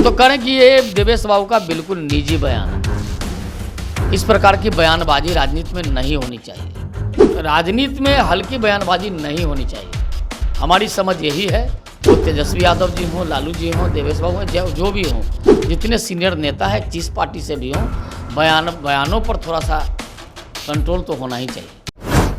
हम तो करें कि ये देवेश बाबू का बिल्कुल निजी बयान है। इस प्रकार की बयानबाजी राजनीति में नहीं होनी चाहिए। राजनीति में हल्की बयानबाजी नहीं होनी चाहिए। हमारी समझ यही है, वो तेजस्वी यादव जी हों, लालू जी हों, देवेश बाबू हों, जो भी हों, जितने सीनियर नेता है जिस पार्टी से भी हों, बयानों पर थोड़ा सा कंट्रोल तो होना ही चाहिए।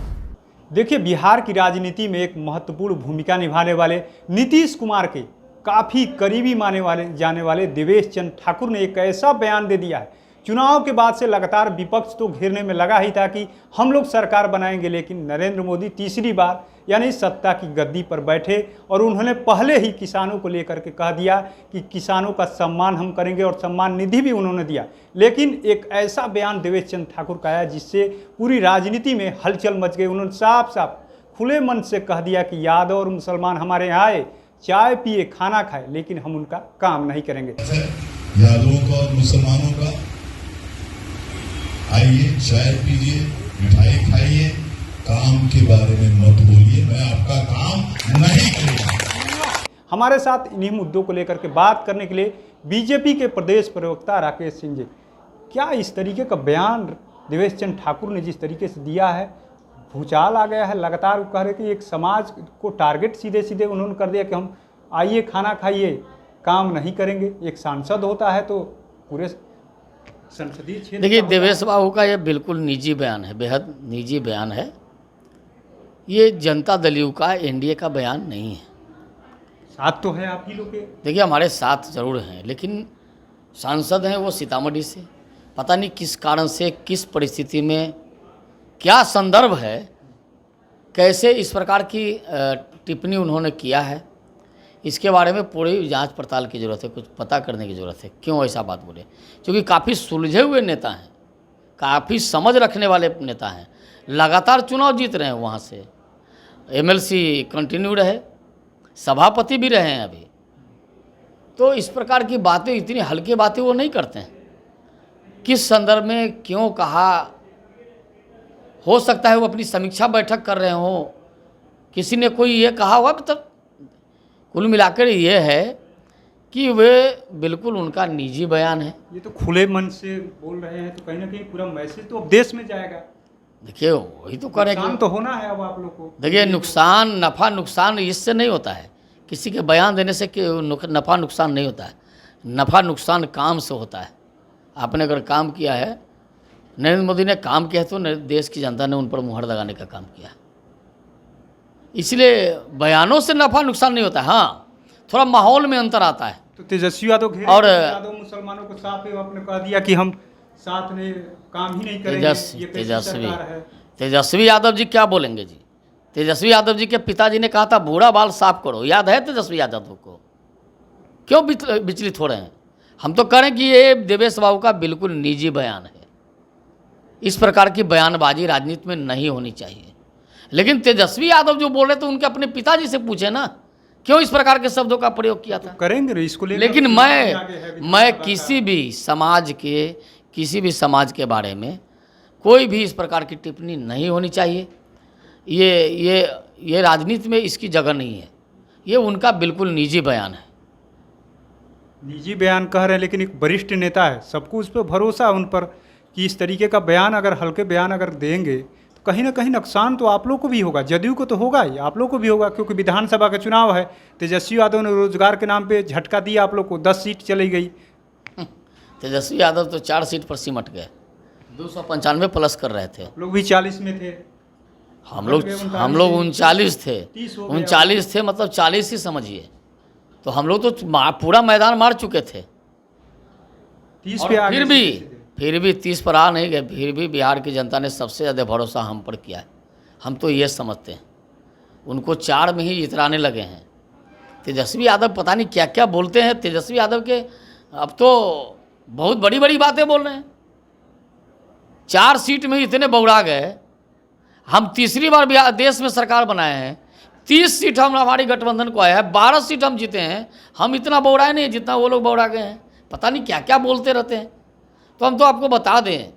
देखिए, बिहार की राजनीति में एक महत्वपूर्ण भूमिका निभाने वाले नीतीश कुमार के काफ़ी करीबी माने जाने वाले देवेश चंद्र ठाकुर ने एक ऐसा बयान दे दिया है। चुनाव के बाद से लगातार विपक्ष तो घेरने में लगा ही था कि हम लोग सरकार बनाएंगे, लेकिन नरेंद्र मोदी तीसरी बार यानी सत्ता की गद्दी पर बैठे और उन्होंने पहले ही किसानों को लेकर के कह दिया कि किसानों का सम्मान हम करेंगे और सम्मान निधि भी उन्होंने दिया। लेकिन एक ऐसा बयान देवेश चंद्र ठाकुर का आया जिससे पूरी राजनीति में हलचल मच गई। उन्होंने साफ साफ खुले मन से कह दिया कि यादव और मुसलमान हमारे यहाँ आए, चाय पिए, खाना खाए, लेकिन हम उनका काम नहीं करेंगे। यादवों का और मुसलमानों का आइए, चाय पीजिए, मिठाई खाइए, काम के बारे में मत बोलिए, मैं आपका काम नहीं करूंगा। हमारे साथ इन्हीं मुद्दों को लेकर के बात करने के लिए बीजेपी के प्रदेश प्रवक्ता राकेश सिंह जी, क्या इस तरीके का बयान देवेश चंद्र ठाकुर ने जिस तरीके से दिया है, भूचाल आ गया है? लगातार कह रहे कि एक समाज को टारगेट सीधे सीधे उन्होंने कर दिया कि हम आइए, खाना खाइए, काम नहीं करेंगे। एक सांसद होता है तो पूरे संसदीय क्षेत्र। देखिए, देवेश बाबू का ये बिल्कुल निजी बयान है, बेहद निजी बयान है। ये जनता दल यू का, एनडीए का बयान नहीं है। साथ तो है आप ही लोग के। देखिए, हमारे साथ जरूर हैं, लेकिन सांसद हैं वो सीतामढ़ी से। पता नहीं किस कारण से, किस परिस्थिति में, क्या संदर्भ है, कैसे इस प्रकार की टिप्पणी उन्होंने किया है, इसके बारे में पूरी जांच पड़ताल की ज़रूरत है, कुछ पता करने की ज़रूरत है क्यों ऐसा बात बोले। क्योंकि काफ़ी सुलझे हुए नेता हैं, काफ़ी समझ रखने वाले नेता हैं, लगातार चुनाव जीत रहे हैं, वहाँ से एमएलसी कंटिन्यू रहे, सभापति भी रहे हैं अभी। तो इस प्रकार की बातें, इतनी हल्की बातें वो नहीं करते हैं। किस संदर्भ में क्यों कहा, हो सकता है वो अपनी समीक्षा बैठक कर रहे हों, किसी ने कोई ये कहा होगा। मतलब कुल मिलाकर ये है कि वे बिल्कुल उनका निजी बयान है। ये तो खुले मन से बोल रहे हैं, तो कहीं ना कहीं पूरा मैसेज तो अब देश में जाएगा। देखिए, वही तो करेंगे, नुकसान तो होना है अब आप लोग को। देखिए, नुकसान, नफ़ा नुकसान इससे नहीं होता है। किसी के बयान देने से नफ़ा नुकसान नहीं होता है। नफ़ा नुकसान काम से होता है। आपने अगर काम किया है, नरेंद्र मोदी ने काम किया है, तो देश की जनता ने उन पर मुहर लगाने का काम किया। इसलिए बयानों से नफ़ा नुकसान नहीं होता है। हाँ, थोड़ा माहौल में अंतर आता है। तो तेजस्वी यादव और यादव मुसलमानों को साफ आपने कह दिया कि हम साथ में काम ही नहीं करेंगे। ये तेजस्वी यादव जी क्या बोलेंगे जी? तेजस्वी यादव जी के पिताजी ने कहा था बूढ़ा बाल साफ करो, याद है तेजस्वी यादव को? क्यों विचलित हो रहे हैं? हम तो करें कि ये देवेश बाबू का बिल्कुल निजी बयान है। इस प्रकार की बयानबाजी राजनीति में नहीं होनी चाहिए। लेकिन तेजस्वी यादव जो बोल रहे थे, उनके अपने पिताजी से पूछे ना, क्यों इस प्रकार के शब्दों का प्रयोग किया था? तो करेंगे इसको लेकर। लेकिन मैं किसी भी समाज के बारे में कोई भी इस प्रकार की टिप्पणी नहीं होनी चाहिए। ये राजनीति में इसकी जगह नहीं है। ये उनका बिल्कुल निजी बयान है। निजी बयान कह रहे हैं, लेकिन एक वरिष्ठ नेता है, सबको उस पर भरोसा है उन पर कि इस तरीके का बयान, अगर हल्के बयान अगर देंगे तो कहीं ना कहीं नुकसान तो आप लोग को भी होगा, जदयू को तो होगा ही, आप लोग को भी होगा। क्योंकि विधानसभा का चुनाव है। तेजस्वी यादव ने रोजगार के नाम पे झटका दिया आप लोग को, 10 सीट चली गई। तेजस्वी यादव तो 4 सीट पर सिमट गए, 295 प्लस कर रहे थे। लोग भी 40 में थे, हम लोग 39 थे। 39 थे, मतलब 40 ही समझिए। तो हम लोग तो पूरा मैदान मार चुके थे। 30 पे आ गए। फिर भी 30 पर आ नहीं गए। फिर भी बिहार की जनता ने सबसे ज़्यादा भरोसा हम पर किया है। हम तो ये समझते हैं, उनको 4 में ही इतराने लगे हैं। तेजस्वी यादव पता नहीं क्या क्या बोलते हैं। तेजस्वी यादव के अब तो बहुत बड़ी बड़ी बातें बोल रहे हैं। 4 सीट में इतने बौड़ा गए। हम तीसरी बार देश में सरकार बनाए हैं, 30 सीट हमारी गठबंधन को आया है, 12 सीट हम जीते हैं। हम इतना बौड़ाए नहीं जितना वो लोग बौड़ा गए हैं। पता नहीं क्या क्या बोलते रहते हैं। तो हम तो आपको बता दें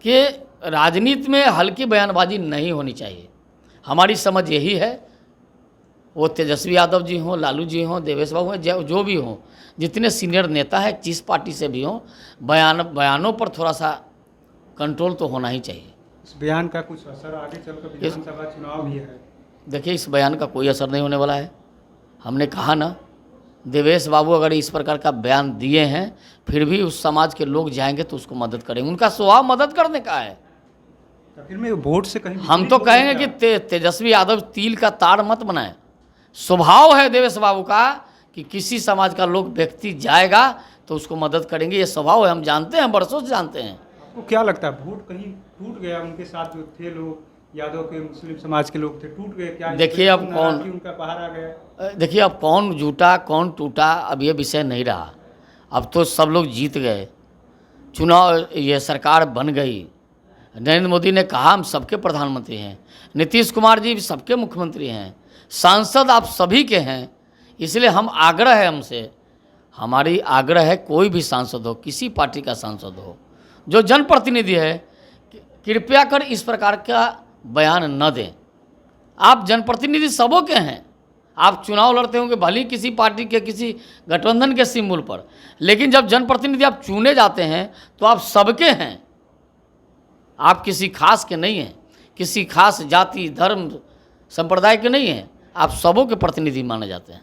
कि राजनीति में हल्की बयानबाजी नहीं होनी चाहिए। हमारी समझ यही है, वो तेजस्वी यादव जी हों, लालू जी हों, देवेश बाबू हों, जो भी हों, जितने सीनियर नेता हैं जिस पार्टी से भी हों, बयानों पर थोड़ा सा कंट्रोल तो होना ही चाहिए। इस बयान का कुछ असर आगे चलकर विधानसभा चुनाव भी है? देखिए, इस बयान का कोई असर नहीं होने वाला है। हमने कहा ना, देवेश बाबू अगर इस प्रकार का बयान दिए हैं फिर भी उस समाज के लोग जाएंगे तो उसको मदद करेंगे, उनका स्वभाव मदद करने का है। तो फिर में वोट से कहीं हम तो कहेंगे कि तेजस्वी यादव तिल का ताड़ मत बनाए। स्वभाव है देवेश बाबू का कि किसी समाज का लोग व्यक्ति जाएगा तो उसको मदद करेंगे, ये स्वभाव है, हम जानते हैं, बरसों से जानते हैं। आपको क्या लगता है वोट कहीं टूट गया? उनके साथ जो थे लोग, यादव के मुस्लिम समाज के लोग थे, टूट गए क्या? देखिए अब कौन उनका पहाड़ आ गया? देखिए अब कौन झूठा कौन टूटा अब ये विषय नहीं रहा। अब तो सब लोग जीत गए, चुनाव, ये सरकार बन गई। नरेंद्र मोदी ने कहा हम सबके प्रधानमंत्री हैं, नीतीश कुमार जी सबके मुख्यमंत्री हैं, सांसद आप सभी के हैं। इसलिए हम आग्रह है, हमसे हमारी आग्रह है, कोई भी सांसद हो, किसी पार्टी का सांसद हो, जो जनप्रतिनिधि है, कृपया कर इस प्रकार का बयान न दें। आप जनप्रतिनिधि सबों के हैं, आप चुनाव लड़ते होंगे भले ही किसी पार्टी के, किसी गठबंधन के सिंबल पर, लेकिन जब जनप्रतिनिधि आप चुने जाते हैं तो आप सबके हैं, आप किसी खास के नहीं हैं, किसी खास जाति धर्म संप्रदाय के नहीं हैं, आप सबों के प्रतिनिधि माने जाते हैं।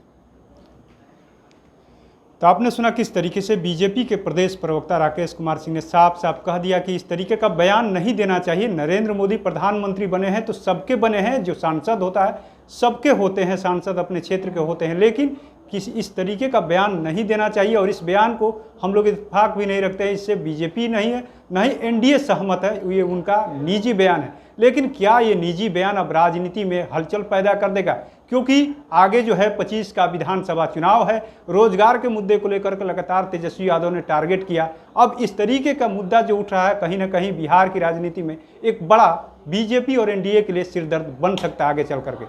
तो आपने सुना किस तरीके से बीजेपी के प्रदेश प्रवक्ता राकेश कुमार सिंह ने साफ साफ कह दिया कि इस तरीके का बयान नहीं देना चाहिए। नरेंद्र मोदी प्रधानमंत्री बने हैं तो सबके बने हैं, जो सांसद होता है सबके होते हैं, सांसद अपने क्षेत्र के होते हैं, लेकिन किसी इस तरीके का बयान नहीं देना चाहिए। और इस बयान को हम लोग इत्तेफाक भी नहीं रखते हैं, इससे बीजेपी नहीं है न ही एनडीए सहमत है, ये उनका निजी बयान है। लेकिन क्या ये निजी बयान अब राजनीति में हलचल पैदा कर देगा? क्योंकि आगे जो है 25 का विधानसभा चुनाव है, रोजगार के मुद्दे को लेकर के लगातार तेजस्वी यादव ने टारगेट किया। अब इस तरीके का मुद्दा जो उठ रहा है कहीं ना कहीं बिहार की राजनीति में एक बड़ा बीजेपी और एनडीए के लिए सिरदर्द बन सकता है आगे चल करके।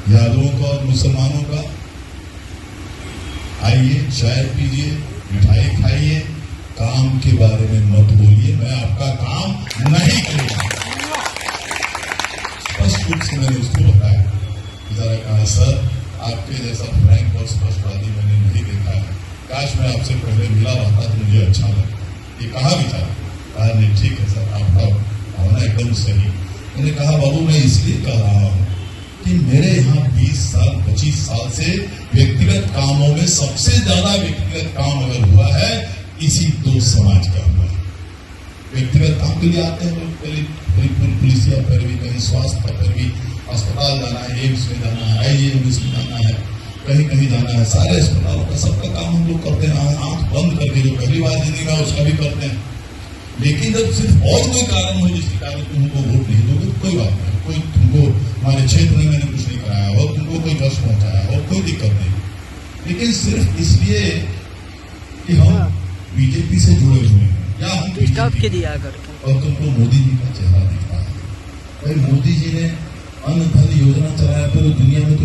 यादवों का और मुसलमानों का, आइए चाय पीजिए, मिठाई खाइए, काम के बारे में मत बोलिए, मैं आपका काम नहीं करूंगा। स्पष्ट रूप से मैंने उसको बताया, जरा कहा सर आपके जैसा फ्रैंक और स्पष्टवादी मैंने नहीं देखा है, काश मैं आपसे पहले मिला रहता तो मुझे अच्छा लगता। ये कहा भी था, कहा नहीं ठीक है सर आपका होना एकदम सही। मैंने कहा बाबू मैं इसलिए कह रहा हूँ कि मेरे यहाँ 20 साल 25 साल से व्यक्तिगत कामों में सबसे ज्यादा व्यक्तिगत काम अगर हुआ है इसी दो समाज का हुआ है। व्यक्तिगत काम के लिए आते हैं लोग, पुलिस या फिर भी कहीं स्वास्थ्य का, फिर भी अस्पताल जाना है, एम्स में जाना है, आईजीएमएस में जाना है, कहीं कहीं जाना है, सारे अस्पतालों का सबका काम हम लोग करते हैं, आंख बंद करके जो पहली बार जिंदगी में उसका भी करते हैं। लेकिन जब सिर्फ और कोई कारण हो जिसके कारण तुमको वोट नहीं दोगे तो कोई बात नहीं, कोई तुमको हमारे क्षेत्र में मैंने कुछ नहीं कराया हो, तुमको कोई कष्ट पहुंचाया हो, कोई दिक्कत नहीं। लेकिन सिर्फ इसलिए कि हम बीजेपी से जुड़े हुए हैं या हम बीजेपी दिया और तुमको मोदी जी का चेहरा दिखता है। भाई मोदी जी ने अन्न धन योजना चलाया पूरी दुनिया में, तो